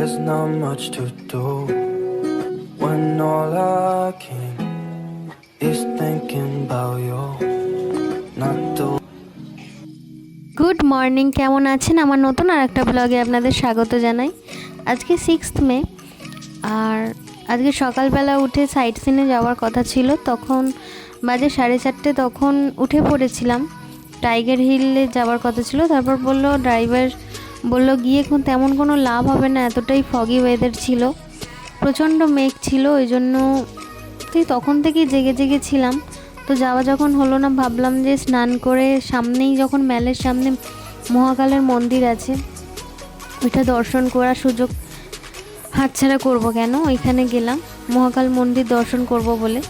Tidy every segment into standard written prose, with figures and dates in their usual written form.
there's not much to do when all I can is thinking about you, not the good morning, কেমন আছেন? আমার নতুন আর একটা ব্লগে আপনাদের স্বাগত জানাই। আজকে 6 মে, আর আজকে সকালবেলা উঠে সাইট সিনে যাওয়ার কথা ছিল। তখন বাজে 4:30, তখন উঠে পড়েছিলাম। টাইগার হিলে যাওয়ার কথা ছিল। তারপর ড্রাইভার বলল গিয়ে তেমন কোনো লাভ হবে না, এতটাই ফগি ওয়েদার ছিল, প্রচণ্ড মেঘ ছিল। ওই জন্য তখন থেকেই জেগে জেগে ছিলাম। তো যাওয়া যখন হলো না, ভাবলাম যে স্নান করে সামনেই, যখন ম্যালের সামনে মহাকালের মন্দির আছে, ওইটা দর্শন করার সুযোগ হাতছাড়া করব কেন, ওইখানে গেলাম মহাকাল মন্দির দর্শন করব বলে।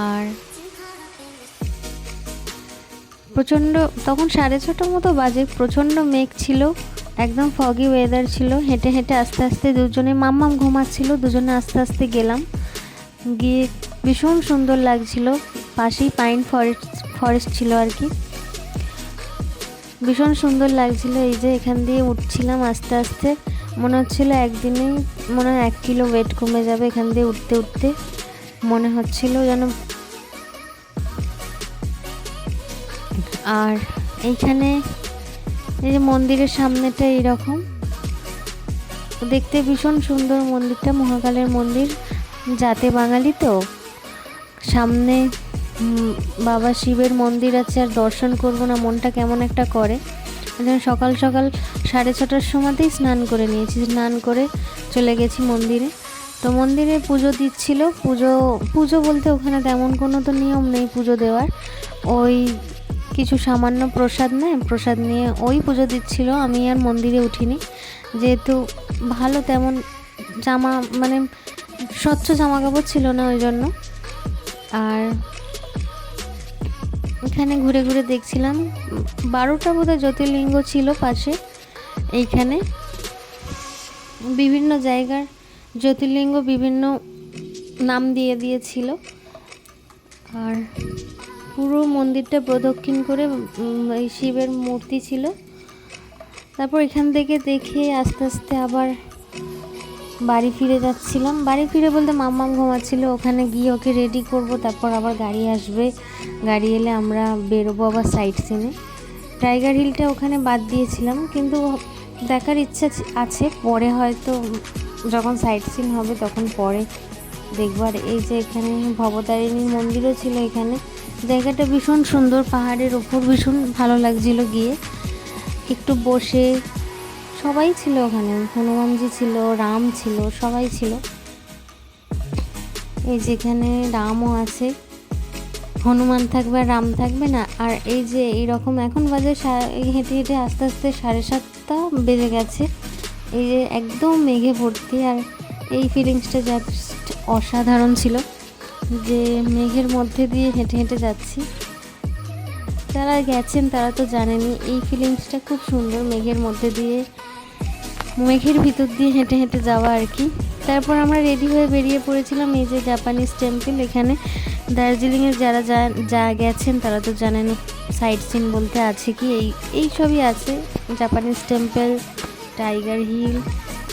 আর প্রচণ্ড, তখন 6:30 মতো বাজে, প্রচণ্ড মেঘ ছিল, একদম ফগি ওয়েদার ছিল। হেঁটে হেঁটে আস্তে আস্তে দুজনে, মাম্মাম ঘুমাচ্ছিল, দুজনে আস্তে আস্তে গেলাম। গিয়ে ভীষণ সুন্দর লাগছিল, পাশেই পাইন ফরেস্ট ছিল আর কি, ভীষণ সুন্দর লাগছিল। এই যে এখান দিয়ে উঠছিলাম আস্তে আস্তে, মনে হচ্ছিল একদিনেই মনে হয় 1 কিলো ওয়েট কমে যাবে এখান দিয়ে উঠতে উঠতে, মনে হচ্ছিল যেন। আর এইখানে এই যে মন্দিরের সামনেটা এইরকম, দেখতে ভীষণ সুন্দর মন্দিরটা, মহাকালের মন্দির। জাতে বাঙালি তো, সামনে বাবা শিবের মন্দির আছে, আর দর্শন করব না মনটা কেমন একটা করে। সকাল সকাল 6:30টার সময়তেই স্নান করে নিয়েছি, স্নান করে চলে গেছি মন্দিরে। তো মন্দিরে পুজো দিচ্ছিল। পুজো বলতে ওখানে তেমন কোনো তো নিয়ম নেই পুজো দেওয়ার, ওই কিছু সামান্য প্রসাদ নেয়, প্রসাদ নিয়ে ওই পুজো দিচ্ছিল। আমি আর মন্দিরে উঠিনি, যেহেতু ভালো তেমন জামা, মানে স্বচ্ছ জামা কাপড় ছিল না, ওই জন্য। আর এখানে ঘুরে ঘুরে দেখছিলাম, 12টা বোধহয় জ্যোতির্লিঙ্গ ছিল পাশে। এইখানে বিভিন্ন জায়গার জ্যোতির্লিঙ্গ বিভিন্ন নাম দিয়ে দিয়েছিল। আর পুরো মন্দিরটা প্রদক্ষিণ করে এই শিবের মূর্তি ছিল। তারপর এখান থেকে দেখে আস্তে আস্তে আবার বাড়ি ফিরে যাচ্ছিলাম। বাড়ি ফিরে বলতে মাম্মাম ঘুমাচ্ছিল, ওখানে গিয়ে ওকে রেডি করব, তারপর আবার গাড়ি আসবে, গাড়ি এলে আমরা বেরোবো আবার সাইট সিনে। টাইগার হিলটা ওখানে বাদ দিয়েছিলাম, কিন্তু দেখার ইচ্ছা আছে, পরে হয়তো যখন সাইট সিন হবে তখন পরে দেখব। আর এই যে এখানে ভবতারিণীর মন্দিরও ছিল, এখানে জায়গাটা ভীষণ সুন্দর, পাহাড়ের ওপর, ভীষণ ভালো লাগছিল গিয়ে একটু বসে। সবাই ছিল ওখানে, হনুমানজি ছিল, রাম ছিল, সবাই ছিল। এই যেখানে রামও আছে, হনুমান থাকবে আর রাম থাকবে না। আর এই যে এইরকম এখন বাজে হেঁটে হেঁটে আস্তে আস্তে 7:30 বেজে গেছে। এই যে একদম মেঘে ভর্তি, আর এই ফিলিংসটা জাস্ট অসাধারণ ছিল, যে মেঘের মধ্যে দিয়ে হেঁটে হেঁটে যাচ্ছি। যারা গেছেন তারা তো জানেনই, এই ফিলিংসটা খুব সুন্দর, মেঘের মধ্যে দিয়ে, মেঘের ভিতর দিয়ে হেঁটে হেঁটে যাওয়া আর কি। তারপর আমরা রেডি হয়ে বেরিয়ে পড়েছিলাম। এই যে জাপানিজ টেম্পল, এখানে দার্জিলিংয়ের যারা যা গেছেন তারা তো জানেন সাইট সিন বলতে আছে কি, এই সবই আছে, জাপানিজ টেম্পল, টাইগার হিল,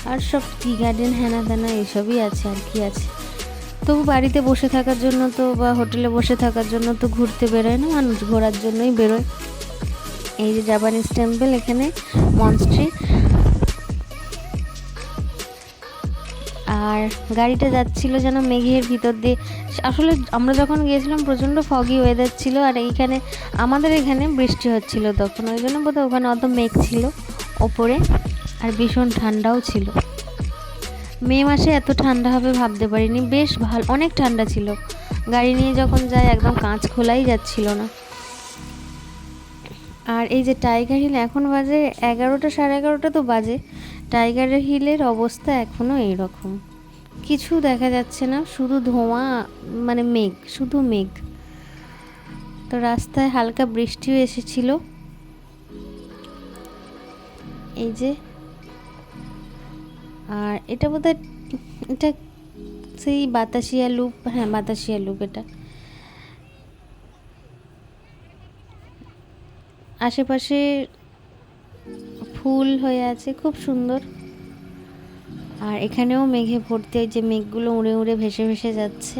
আর সব টি গার্ডেন, হ্যানা ত্যানা এইসবই আছে। আর কি আছে, তবু বাড়িতে বসে থাকার জন্য তো, বা হোটেলে বসে থাকার জন্য তো ঘুরতে বেরোয় না মানুষ, ঘোরার জন্যই বেরোয়। এই যে জাপানিজ টেম্পল, এখানে মনস্ট্রি। আর গাড়িটা যাচ্ছিল যেন মেঘের ভিতর দিয়ে। আসলে আমরা যখন গিয়েছিলাম প্রচণ্ড ফগি ওয়েদার ছিল, আর এইখানে আমাদের এখানে বৃষ্টি হচ্ছিল তখন, ওই জন্য বোধহয় ওখানে অত মেঘ ছিল ওপরে, আর ভীষণ ঠান্ডাও ছিল। মে মাসে এত ঠান্ডা হবে ভাবতে পারিনি, বেশ ভালো, অনেক ঠান্ডা ছিল। গাড়ি নিয়ে যখন যায় একদম কাঁচ খোলাই যাচ্ছিল না। আর এই যে টাইগার হিল, এখন বাজে 11টা, 11:30 তো বাজে। টাইগার হিলের অবস্থা এখনও এইরকম, কিছু দেখা যাচ্ছে না, শুধু ধোঁয়া, মানে মেঘ, শুধু মেঘ। তো রাস্তায় হালকা বৃষ্টিও এসেছিল। এই যে, আর এটা বোধহয়, এটা সেই বাতাসিয়া লুপ, হ্যাঁ বাতাসিয়া লুপ। এটা আশেপাশে ফুল হয়ে আছে, খুব সুন্দর। আর এখানেও মেঘে ভর্তি, ওই যে মেঘগুলো উড়ে উড়ে ভেসে ভেসে যাচ্ছে।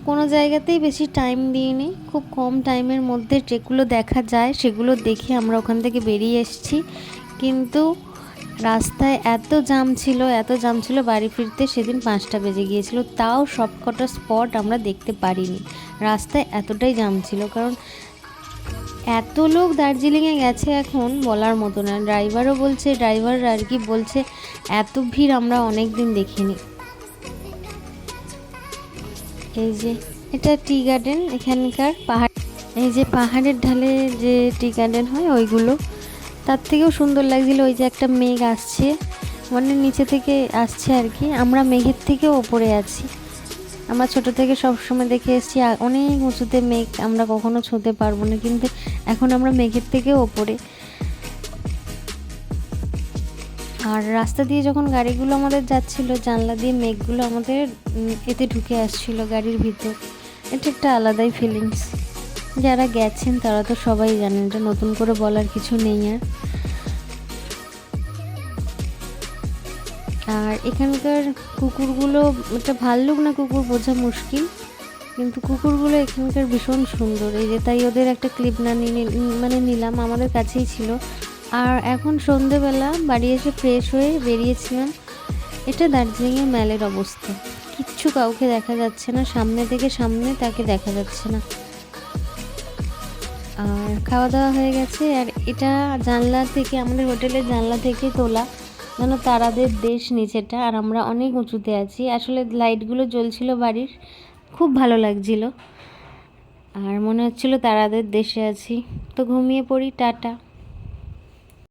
কোনো জায়গাতেই বেশি টাইম দিইনি, খুব কম টাইমের মধ্যে যেগুলো দেখা যায় সেগুলো দেখে আমরা ওখান থেকে বেরিয়ে এসেছি। কিন্তু রাস্তায় এত জ্যাম ছিল, বাড়ি ফিরতে সেদিন 5টা বেজে গিয়েছিল, তাও সব কটা স্পট আমরা দেখতে পারিনি। রাস্তায় এতটাই জ্যাম ছিল, কারণ এত লোক দার্জিলিংয়ে গেছে এখন বলার মতো না। ড্রাইভার আর কি বলছে এত ভিড় আমরা অনেক দিন দেখিনি। এই যে এটা টি গার্ডেন, এখানকার পাহাড়, এই যে পাহাড়ের ঢালে যে টি গার্ডেন হয় ওইগুলো, তার থেকেও সুন্দর লাগছিল। ওই যে একটা মেঘ আসছে, মানে নিচে থেকে আসছে আর কি, আমরা মেঘের থেকেও ওপরে আছি। আমরা ছোট থেকে সব সময় দেখে এসেছি অনেক উঁচুতে মেঘ, আমরা কখনো ছুঁতে পারবো না, কিন্তু এখন আমরা মেঘের থেকেও ওপরে। আর রাস্তা দিয়ে যখন গাড়িগুলো আমাদের যাচ্ছিল, জানলা দিয়ে মেঘগুলো আমাদের এতে ঢুকে আসছিল গাড়ির ভিতর। এটা একটা আলাদাই ফিলিংস। যারা গেছেন তারা তো সবাই জানেন, এটা নতুন করে বলার কিছু নেই। আর এখানকার কুকুরগুলো, এটা ভাল্লুক না কুকুর বোঝা মুশকিল, কিন্তু কুকুরগুলো এখানকার ভীষণ সুন্দর। এই যে তাই ওদের একটা ক্লিপ না নিলাম, আমাদের কাছেই ছিল। আর এখন সন্ধেবেলা বাড়ি এসে ফ্রেশ হয়ে বেরিয়েছিলাম। এটা দার্জিলিংয়ের ম্যালের অবস্থা, কিচ্ছু কাউকে দেখা যাচ্ছে না, সামনে থেকে সামনে তাকে দেখা যাচ্ছে না। আর খাওয়া দাওয়া হয়ে গেছে। আর এটা জানলা থেকে, আমাদের হোটেলের জানলা থেকে তোলা, যেন তারাদের দেশ নিচেটা, আর আমরা অনেক উঁচুতে আছি। আসলে লাইটগুলো জ্বলছিল বাড়ির, খুব ভালো লাগছিল, আর মনে হচ্ছিল তারাদের দেশে আছি। তো ঘুমিয়ে পড়ি, টাটা।